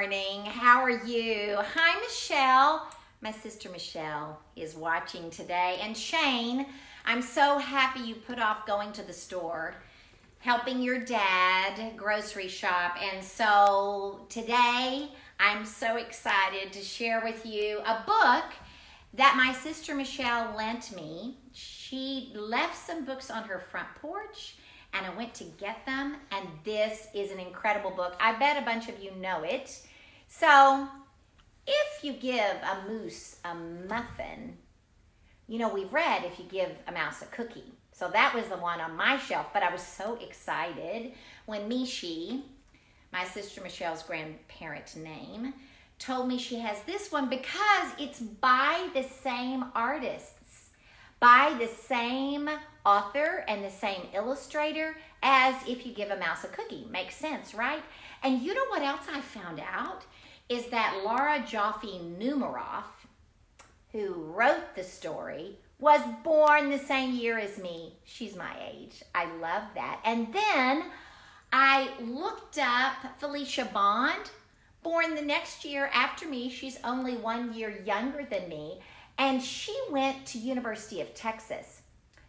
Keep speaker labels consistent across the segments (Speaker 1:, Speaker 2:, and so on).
Speaker 1: morning. How are you? Hi, Michelle. My sister Michelle is watching today. And Shane, I'm so happy you put off going to the store, helping your dad grocery shop. And so today, I'm so excited to share with you a book that my sister Michelle lent me. She left some books on her front porch, and I went to get them, and this is an incredible book. I bet a bunch of you know it. So, if you give a moose a muffin, you know, we've read if you give a mouse a cookie. So that was the one on my shelf, but I was so excited when Mishi, my sister Michelle's grandparent name, told me she has this one because it's by the same artists, by the same author and the same illustrator as If You Give a Mouse a Cookie. Makes sense, right? And you know what else I found out? Is that Laura Joffe Numeroff, who wrote the story, was born the same year as me. She's my age. I love that. And then I looked up Felicia Bond, born the next year after me. She's only 1 year younger than me. And she went to University of Texas.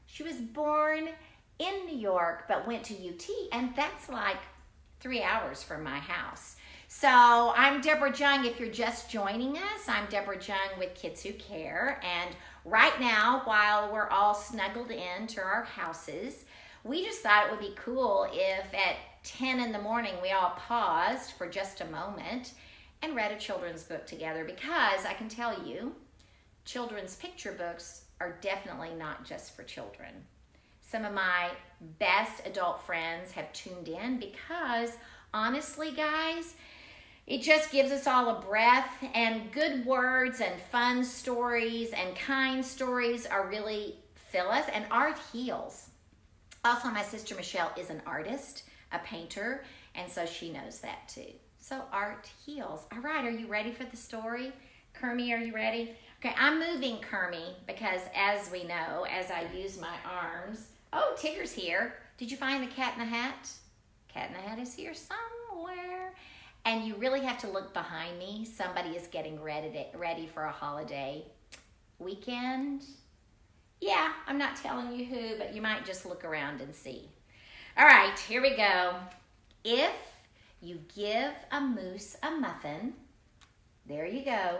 Speaker 1: She was born in New York, but went to UT, and that's like 3 hours from my house. So I'm Deborah Jung. If you're just joining us, I'm Deborah Jung with Kids Who Care. And right now, while we're all snuggled into our houses, we just thought it would be cool if at 10 in the morning we all paused for just a moment and read a children's book together, because I can tell you, children's picture books are definitely not just for children. Some of my best adult friends have tuned in because, honestly, guys, it just gives us all a breath, and good words and fun stories and kind stories are really fill us, and art heals. Also, my sister Michelle is an artist, a painter, and so she knows that too. So art heals. All right, are you ready for the story? Kermie, are you ready? Okay, I'm moving Kermie because, as we know, as I use my arms. Oh, Tigger's here. Did you find the Cat in the Hat? Cat in the Hat is here somewhere. And you really have to look behind me. Somebody is getting ready for a holiday weekend. Yeah, I'm not telling you who, but you might just look around and see. All right, here we go. If you give a moose a muffin, there you go.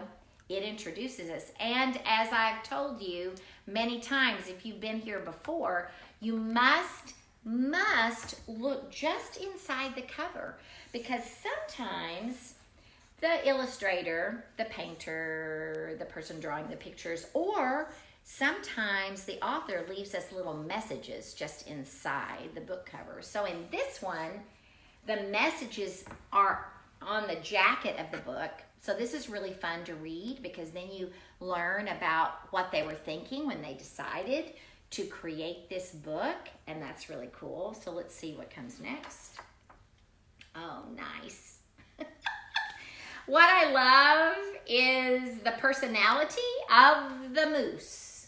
Speaker 1: It introduces us. And as I've told you many times, if you've been here before, you must look just inside the cover, because sometimes the illustrator, the painter, the person drawing the pictures, or sometimes the author leaves us little messages just inside the book cover. So in this one, the messages are on the jacket of the book. So this is really fun to read, because then you learn about what they were thinking when they decided to create this book, and that's really cool. So let's see what comes next. Oh, nice. What I love is the personality of the moose.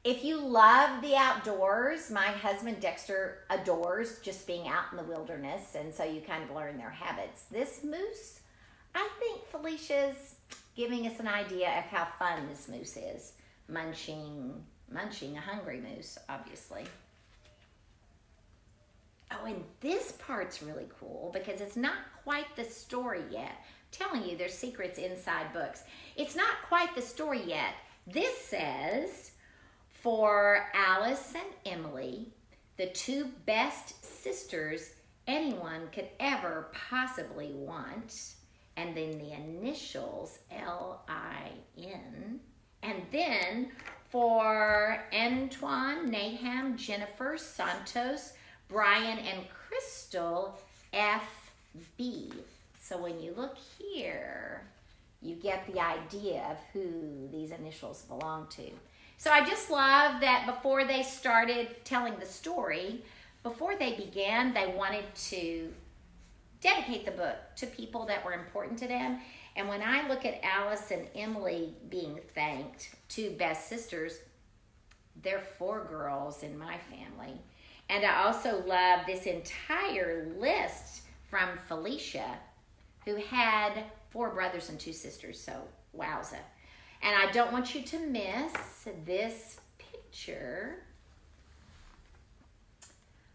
Speaker 1: If you love the outdoors, my husband Dexter adores just being out in the wilderness, and so you kind of learn their habits. This moose, I think Felicia's giving us an idea of how fun this moose is. Munching a hungry moose, obviously. Oh, and this part's really cool because it's not quite the story yet. I'm telling you, there's secrets inside books. It's not quite the story yet. This says, for Alice and Emily, the two best sisters anyone could ever possibly want, and then the initials L-I-N, and then for Antoine, Naham, Jennifer, Santos, Brian, and Crystal, F.B. So when you look here, you get the idea of who these initials belong to. So I just love that before they started telling the story, before they began, they wanted to dedicate the book to people that were important to them. And when I look at Alice and Emily being thanked, two best sisters, they're 4 girls in my family. And I also love this entire list from Felicia, who had 4 brothers and 2 sisters, so wowza. And I don't want you to miss this picture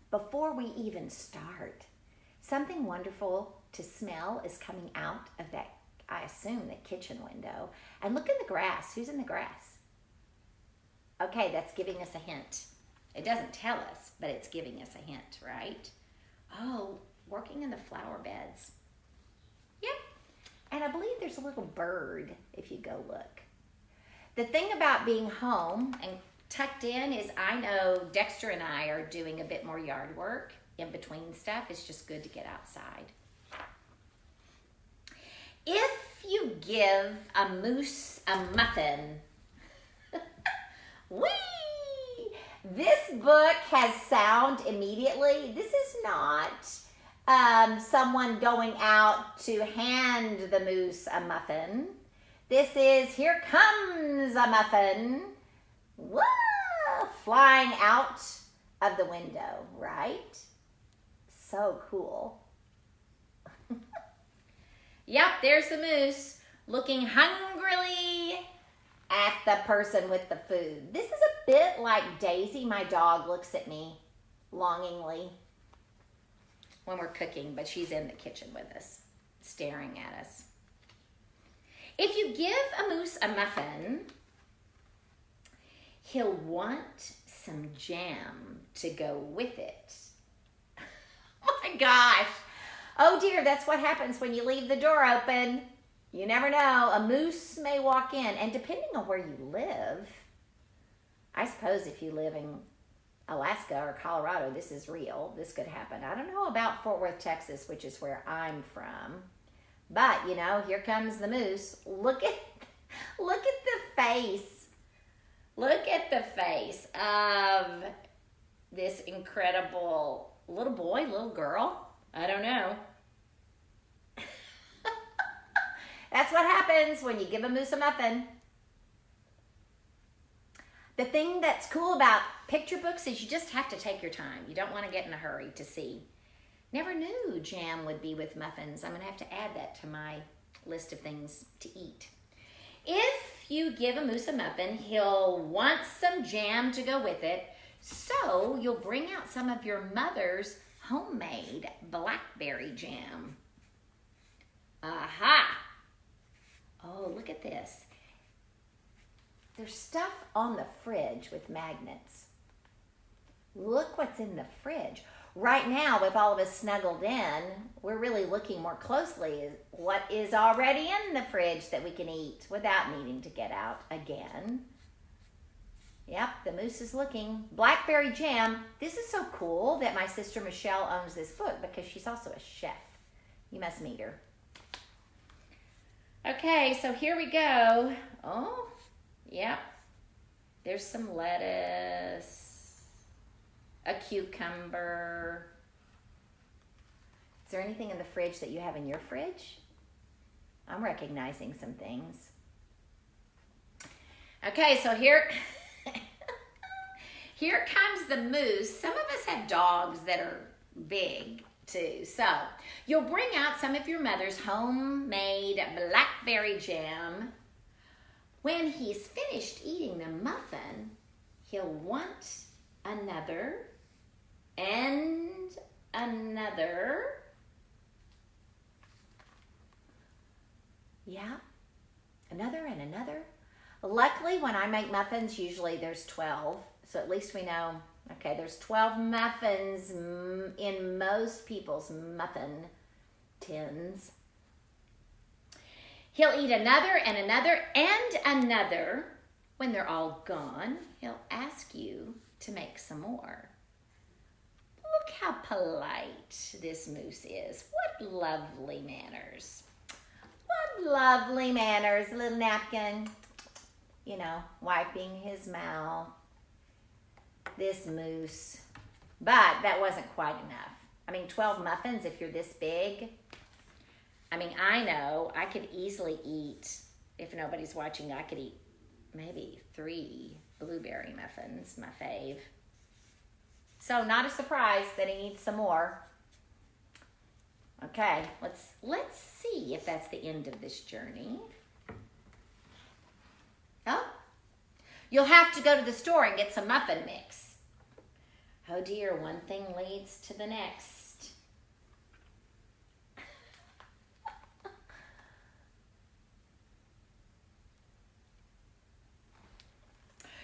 Speaker 1: before we even start. Something wonderful to smell is coming out of that, I assume, the kitchen window. And look in the grass. Who's in the grass? Okay, that's giving us a hint. It doesn't tell us, but it's giving us a hint, right? Oh, working in the flower beds. Yep. And I believe there's a little bird if you go look. The thing about being home and tucked in is I know Dexter and I are doing a bit more yard work in between stuff. It's just good to get outside. If you give a moose a muffin, whee! This book has sound immediately. This is not someone going out to hand the moose a muffin. This is, here comes a muffin. Whoa! Flying out of the window, right? So cool. Yep, there's the moose looking hungrily at the person with the food. This is a bit like Daisy, my dog, looks at me longingly when we're cooking, but she's in the kitchen with us, staring at us. If you give a moose a muffin, he'll want some jam to go with it. Oh my gosh. Oh dear, that's what happens when you leave the door open. You never know. A moose may walk in, and depending on where you live, I suppose if you live in Alaska or Colorado, this is real. This could happen. I don't know about Fort Worth, Texas, which is where I'm from. But, you know, here comes the moose. Look at the face. Look at the face of this incredible little boy, little girl. I don't know. That's what happens when you give a moose a muffin. The thing that's cool about picture books is you just have to take your time. You don't want to get in a hurry to see. Never knew jam would be with muffins. I'm going to have to add that to my list of things to eat. If you give a moose a muffin, he'll want some jam to go with it. So you'll bring out some of your mother's homemade blackberry jam. Aha! Oh, look at this. There's stuff on the fridge with magnets. Look what's in the fridge. Right now, with all of us snuggled in, we're really looking more closely at what is already in the fridge that we can eat without needing to get out again. Yep, the moose is looking. Blackberry jam. This is so cool that my sister Michelle owns this book because she's also a chef. You must meet her. Okay, so here we go. Oh, yep. There's some lettuce, a cucumber. Is there anything in the fridge that you have in your fridge? I'm recognizing some things. Okay, so here comes the moose. Some of us have dogs that are big too. So you'll bring out some of your mother's homemade blackberry jam. When he's finished eating the muffin, he'll want another and another. Yeah, another and another. Luckily, when I make muffins, usually there's 12. So at least we know, okay, there's 12 muffins in most people's muffin tins. He'll eat another and another and another. When they're all gone, he'll ask you to make some more. Look how polite this moose is. What lovely manners. What lovely manners. A little napkin, you know, wiping his mouth. This moose. But that wasn't quite enough. I mean, 12 muffins if you're this big. I mean, I know I could easily eat, if nobody's watching, I could eat maybe 3 blueberry muffins, my fave. So not a surprise that he needs some more. Okay, let's see if that's the end of this journey. Oh, you'll have to go to the store and get some muffin mix. Oh dear, one thing leads to the next.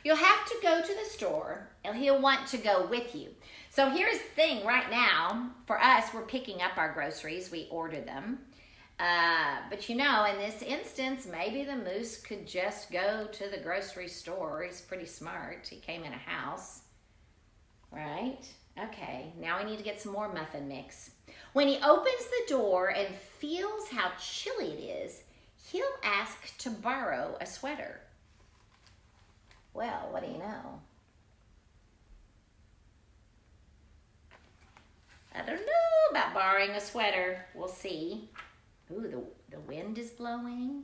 Speaker 1: You'll have to go to the store and he'll want to go with you. So here's the thing right now, for us, we're picking up our groceries. We order them. But you know, in this instance, maybe the moose could just go to the grocery store. He's pretty smart. He came in a house, right? Okay, now we need to get some more muffin mix. When he opens the door and feels how chilly it is, he'll ask to borrow a sweater. Well, what do you know? I don't know about borrowing a sweater. We'll see. Ooh, the wind is blowing.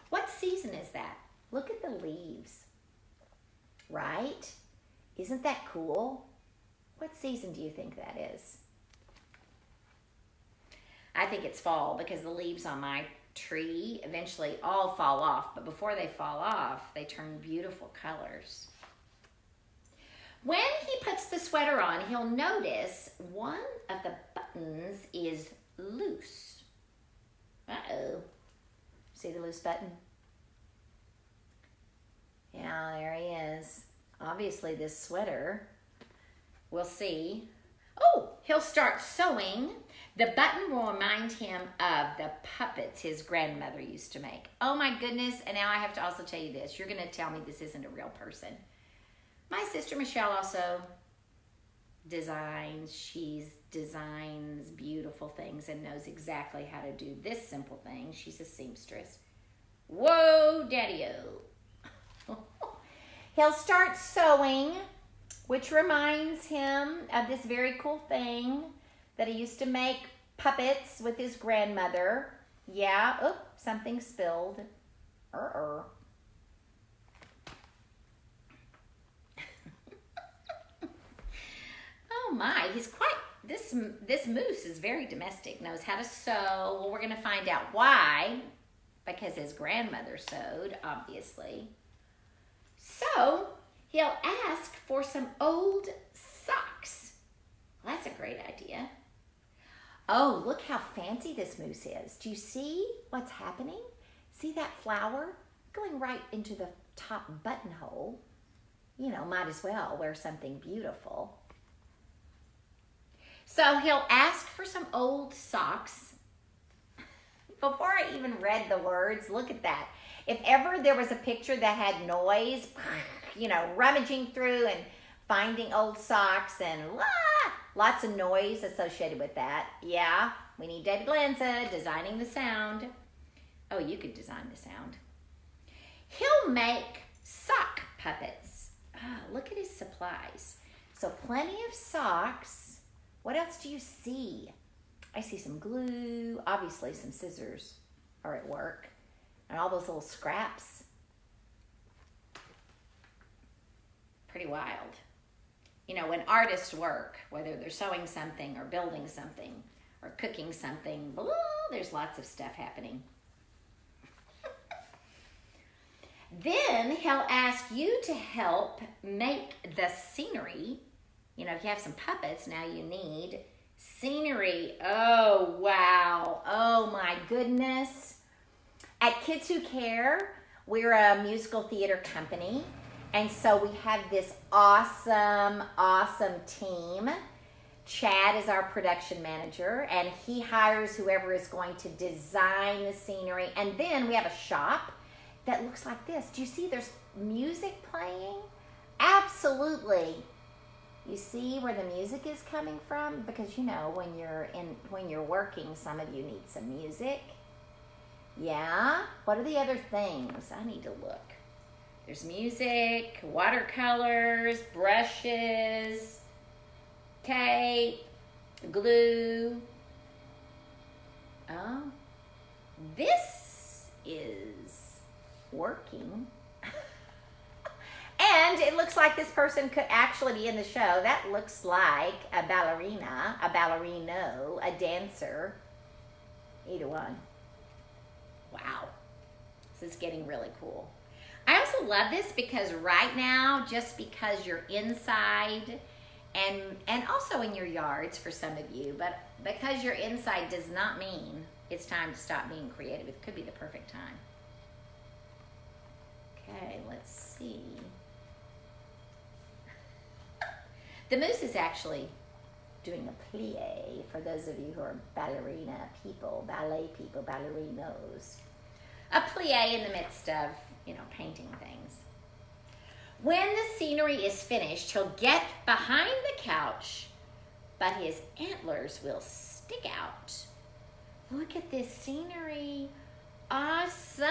Speaker 1: What season is that? Look at the leaves. Right? Isn't that cool? What season do you think that is? I think it's fall because the leaves on my tree eventually all fall off. But before they fall off, they turn beautiful colors. When he puts the sweater on, he'll notice one of the buttons is loose. Uh-oh. See the loose button? Yeah, there he is. Obviously this sweater, we'll see. Oh, he'll start sewing. The button will remind him of the puppets his grandmother used to make. Oh my goodness, and now I have to also tell you this. You're gonna tell me this isn't a real person. My sister Michelle also designs. She designs beautiful things and knows exactly how to do this simple thing. She's a seamstress. Whoa, daddy-o. He'll start sewing, which reminds him of this very cool thing that he used to make puppets with his grandmother. Yeah, oh, something spilled. Oh my, he's quite, this moose is very domestic, knows how to sew. Well, we're gonna find out why, because his grandmother sewed, obviously. So, he'll ask for some old socks. Well, that's a great idea. Oh, look how fancy this moose is. Do you see what's happening? See that flower going right into the top buttonhole? You know, might as well wear something beautiful. So he'll ask for some old socks. Before I even read the words, look at that. If ever there was a picture that had noise, you know, rummaging through and finding old socks and lots of noise associated with that. Yeah, we need David Lanza designing the sound. Oh, you could design the sound. He'll make sock puppets. Look at his supplies. So plenty of socks. What else do you see? I see some glue, obviously some scissors are at work, and all those little scraps. Pretty wild. You know, when artists work, whether they're sewing something or building something or cooking something, blah, there's lots of stuff happening. Then he'll ask you to help make the scenery. You know, if you have some puppets, now you need scenery. Oh, wow. Oh, my goodness. At Kids Who Care, we're a musical theater company. And so we have this awesome, awesome team. Chad is our production manager, and he hires whoever is going to design the scenery. And then we have a shop that looks like this. Do you see there's music playing? Absolutely. You see where the music is coming from? Because you know, when you're working, some of you need some music. Yeah? What are the other things? I need to look. There's music, watercolors, brushes, tape, glue. Oh, this is working. And it looks like this person could actually be in the show. That looks like a ballerina, a ballerino, a dancer. Either one. Wow. This is getting really cool. I also love this because right now, just because you're inside and also in your yards for some of you, but because you're inside does not mean it's time to stop being creative. It could be the perfect time. Okay, let's see. The moose is actually doing a plie for those of you who are ballerina people, ballet people, ballerinos. A plie in the midst of, painting things. When the scenery is finished, he'll get behind the couch, but his antlers will stick out. Look at this scenery. Awesome.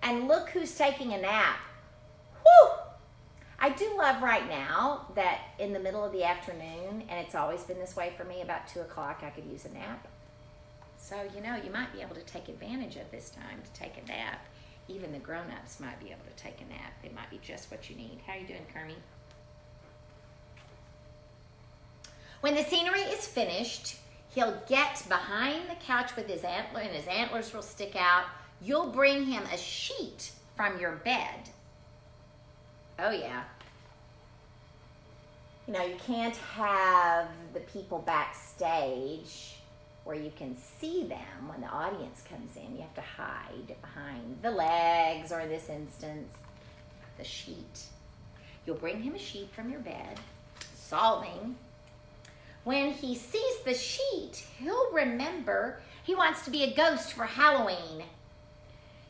Speaker 1: And look who's taking a nap. Whew. I do love right now that in the middle of the afternoon, and it's always been this way for me, about 2 o'clock I could use a nap. So, you might be able to take advantage of this time to take a nap. Even the grown-ups might be able to take a nap. It might be just what you need. How are you doing, Kermie? When the scenery is finished, he'll get behind the couch with his antler, and his antlers will stick out. You'll bring him a sheet from your bed. Oh, yeah. You can't have the people backstage where you can see them when the audience comes in. You have to hide behind the legs, or in this instance, the sheet. You'll bring him a sheet from your bed, solving. When he sees the sheet, he'll remember he wants to be a ghost for Halloween.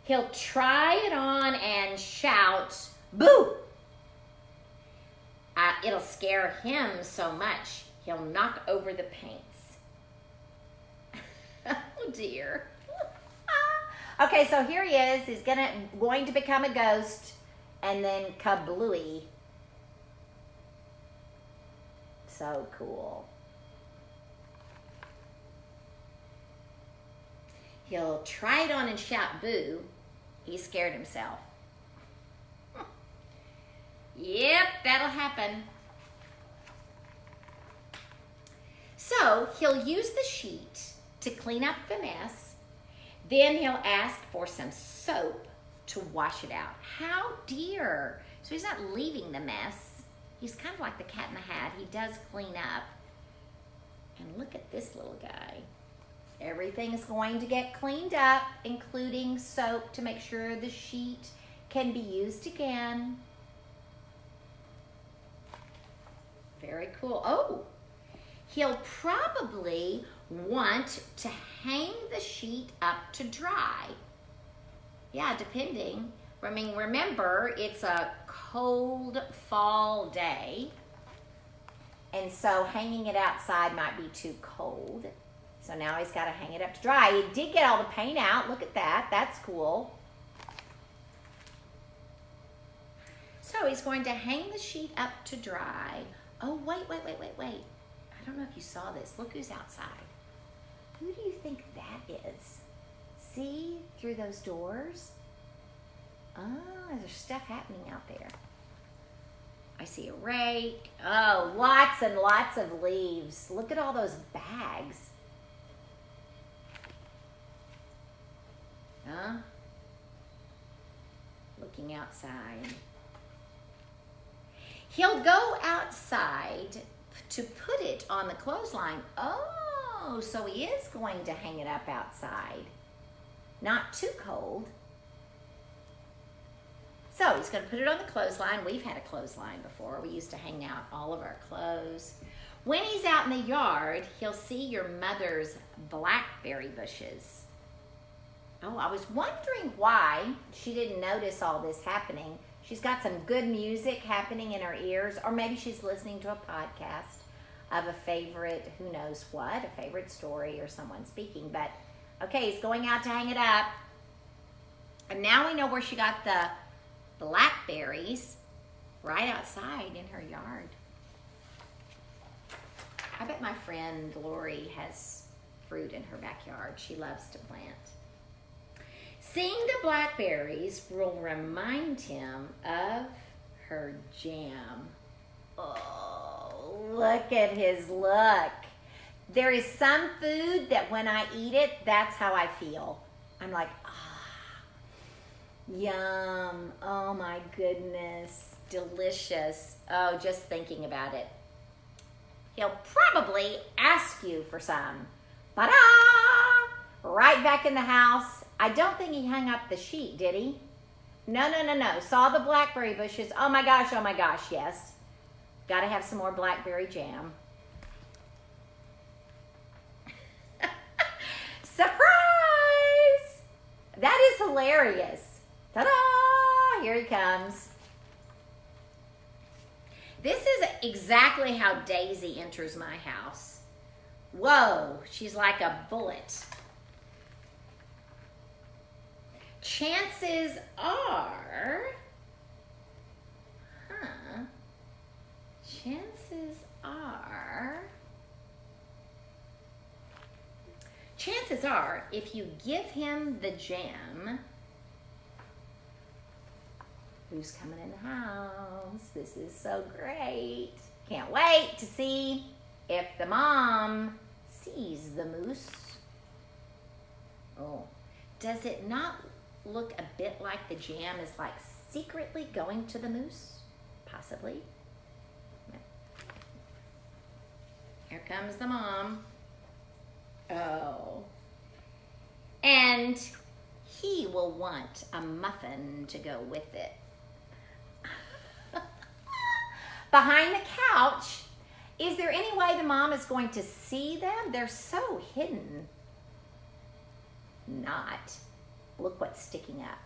Speaker 1: He'll try it on and shout, "Boo!" It'll scare him so much, he'll knock over the paints. Oh dear. Okay, so here he is. He's going to become a ghost, and then kablooey. So cool. He'll try it on and shout boo. He scared himself. Yep, that'll happen. So he'll use the sheet to clean up the mess. Then he'll ask for some soap to wash it out. How dear. So he's not leaving the mess. He's kind of like the Cat in the Hat. He does clean up. And look at this little guy. Everything is going to get cleaned up, including soap, to make sure the sheet can be used again. Very cool. Oh, he'll probably want to hang the sheet up to dry. Yeah, depending. I mean, remember, it's a cold fall day, and so hanging it outside might be too cold. So now he's got to hang it up to dry. He did get all the paint out. Look at that. That's cool. So he's going to hang the sheet up to dry. Oh, wait. I don't know if you saw this. Look who's outside. Who do you think that is? See through those doors? Oh, there's stuff happening out there. I see a rake. Oh, lots and lots of leaves. Look at all those bags. Huh? Looking outside. He'll go outside to put it on the clothesline. Oh, so he is going to hang it up outside. Not too cold. So he's going to put it on the clothesline. We've had a clothesline before. We used to hang out all of our clothes. When he's out in the yard, he'll see your mother's blackberry bushes. Oh, I was wondering why she didn't notice all this happening. She's got some good music happening in her ears, or maybe she's listening to a podcast of a favorite, who knows what, a favorite story or someone speaking. But, okay, he's going out to hang it up. And now we know where she got the blackberries, right outside in her yard. I bet my friend Lori has fruit in her backyard. She loves to plant. Seeing the blackberries will remind him of her jam. Oh, look at his look. There is some food that when I eat it, that's how I feel. I'm like, yum. Oh my goodness. Delicious. Oh, just thinking about it. He'll probably ask you for some. Ta-da! Right back in the house. I don't think he hung up the sheet, did he? No. Saw the blackberry bushes. Oh my gosh, yes. Got to have some more blackberry jam. Surprise! That is hilarious. Ta-da! Here he comes. This is exactly how Daisy enters my house. Whoa, she's like a bullet. Chances are, chances are, if you give him the jam, who's coming in the house? This is so great. Can't wait to see if the mom sees the moose. Oh, does it not look a bit like the jam is like secretly going to the moose? Possibly. Here comes the mom. Oh. And he will want a muffin to go with it. Behind the couch, is there any way the mom is going to see them? They're so hidden. Not. Look what's sticking up.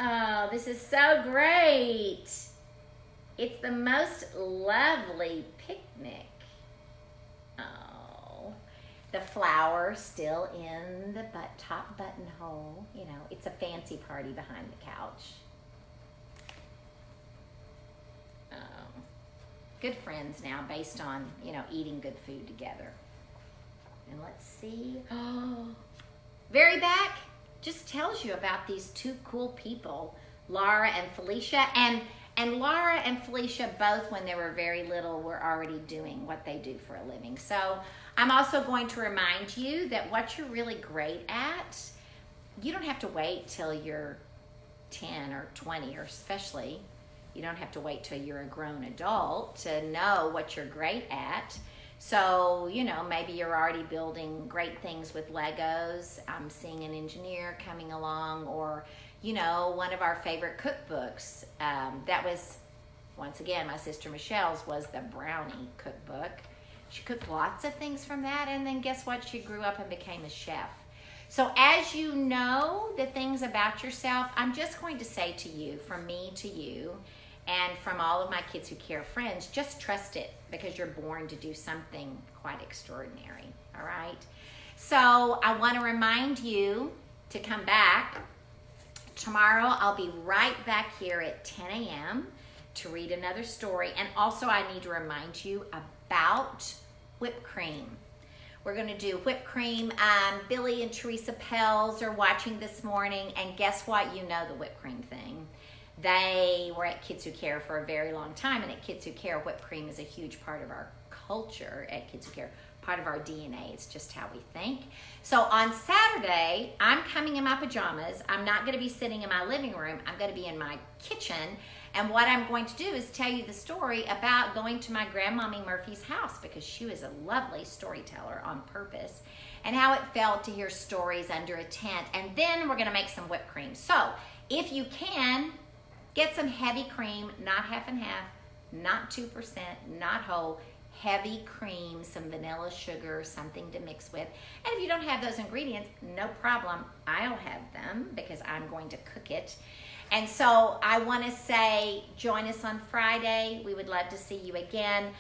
Speaker 1: Oh, this is so great. It's the most lovely picnic. Oh, the flower still in the top buttonhole. You know, it's a fancy party behind the couch. Oh, good friends now based on, you know, eating good food together. And let's see. Oh, very back just tells you about these two cool people, Laura and Felicia. And Laura and Felicia, both when they were very little, were already doing what they do for a living. So I'm also going to remind you that what you're really great at, you don't have to wait till you're 10 or 20, or especially, you don't have to wait till you're a grown adult to know what you're great at. So, you know, maybe you're already building great things with Legos. I'm seeing an engineer coming along, or, you know, one of our favorite cookbooks. That was, once again, my sister Michelle's was the brownie cookbook. She cooked lots of things from that, and then guess what? She grew up and became a chef. So as you know the things about yourself, I'm just going to say to you, from me to you, and from all of my Kids Who Care friends, just trust it, because you're born to do something quite extraordinary, all right? So I want to remind you to come back. Tomorrow I'll be right back here at 10 a.m. to read another story. And also I need to remind you about whipped cream. We're going to do whipped cream. Billy and Teresa Pells are watching this morning, and guess what? You know the whipped cream thing. They were at Kids Who Care for a very long time, and at Kids Who Care, whipped cream is a huge part of our culture at Kids Who Care, part of our DNA. It's just how we think. So on Saturday, I'm coming in my pajamas. I'm not going to be sitting in my living room. I'm going to be in my kitchen, and what I'm going to do is tell you the story about going to my Grandmommy Murphy's house, because she was a lovely storyteller on purpose, and how it felt to hear stories under a tent. And then we're going to make some whipped cream. So if you can, get some heavy cream, not half and half, not 2%, not whole, heavy cream, some vanilla sugar, something to mix with. And if you don't have those ingredients, no problem. I'll have them because I'm going to cook it. And so I want to say, join us on Friday. We would love to see you again.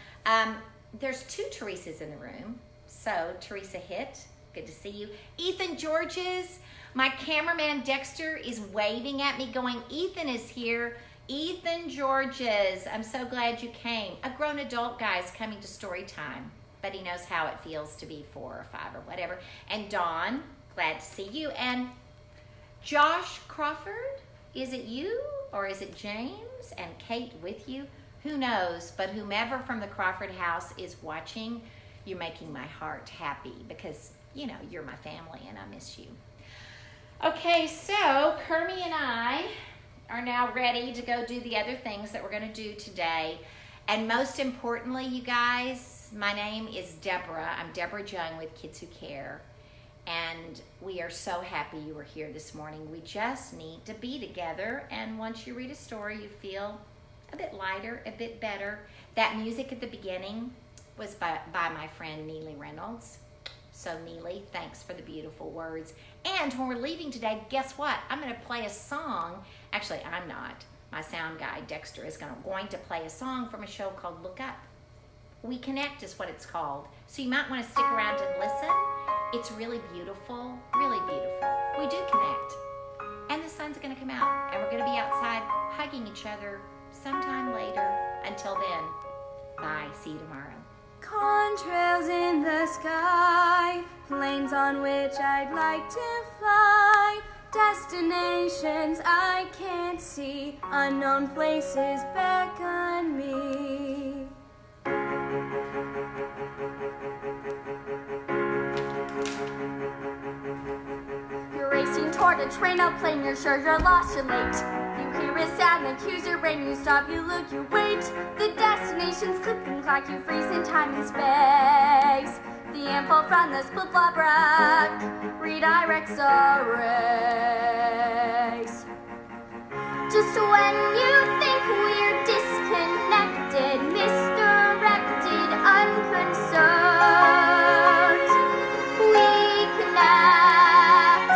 Speaker 1: There's 2 Teresas in the room. So Teresa Hitt, good to see you. Ethan Georges. My cameraman Dexter is waving at me going, Ethan is here. Ethan Georges, I'm so glad you came. A grown adult guy's coming to story time, but he knows how it feels to be 4 or 5 or whatever. And Dawn, glad to see you. And Josh Crawford, is it you or is it James? And Kate with you? Who knows? But whomever from the Crawford house is watching, you're making my heart happy because, you know, you're my family and I miss you. Okay, so Kermie and I are now ready to go do the other things that we're going to do today. And most importantly, you guys, my name is Deborah. I'm Deborah Jung with Kids Who Care. And we are so happy you were here this morning. We just need to be together. And once you read a story, you feel a bit lighter, a bit better. That music at the beginning was by my friend Neely Reynolds. So Neely, thanks for the beautiful words. And when we're leaving today, guess what? I'm going to play a song. Actually, I'm not. My sound guy, Dexter, is going to play a song from a show called Look Up. We Connect is what it's called. So you might want to stick around and listen. It's really beautiful, really beautiful. We do connect. And the sun's going to come out. And we're going to be outside hugging each other sometime later. Until then, bye. See you tomorrow.
Speaker 2: Contrails in the sky, planes on which I'd like to fly, destinations I can't see, unknown places beckon me. You're racing toward a train, a plane, you're sure you're lost, you're late. You hear a sound that cues your brain, you stop, you look, you wait. The destinations click and clack, you freeze in time and space. The info from the split-flop rack redirects a race. Just when you think we're disconnected, misdirected, unconcerned, we connect.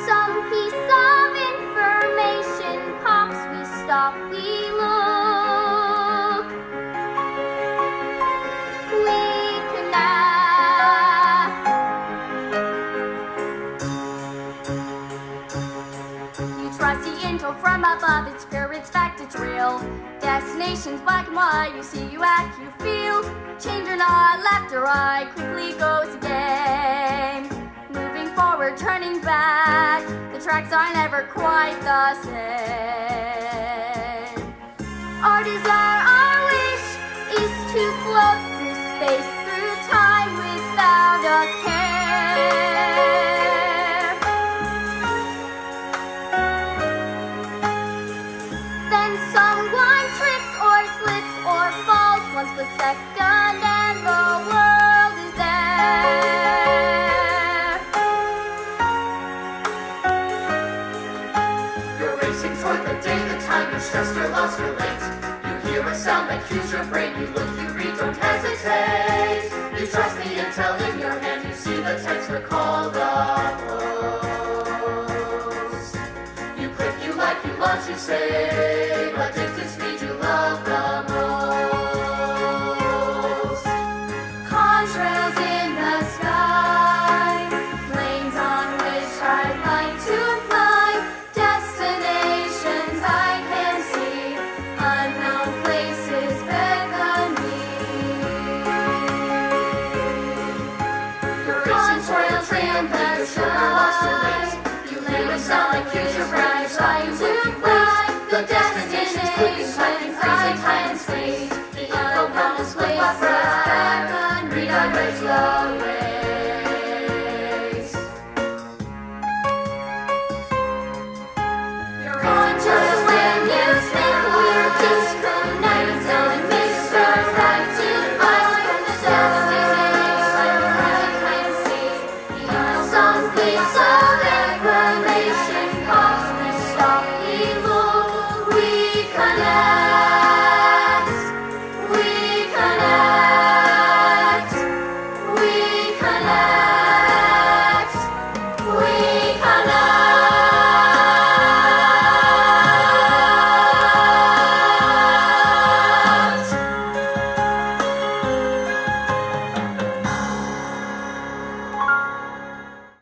Speaker 2: Some piece of information pops, we stop, we look. We connect. You trust the info from above, it's pure, it's fact, it's real. Destinations black and white, you see, you act, you feel. Change or not, left or right, quickly goes the game. Moving forward, turning back, the tracks are never quite the same. Our desire, our wish is to float through space, through time without a care. Then someone trips or slips or falls, one split second and the world is there.
Speaker 3: You're racing toward the day, the time, you're stressed, you're lost, you're late. You hear a sound that cues your brain, you look, you read, don't hesitate. You trust the intel in your hand, you see the text, recall the post. You click, you like, you launch, you save, addicted speed you love the most.
Speaker 2: Contrails in the sky, planes on which I'd like to fly, destinations I can see, unknown places beckon me.
Speaker 3: You're racing toward the train, you're sure you're lost, you're late. You hear a sound that cues your brain.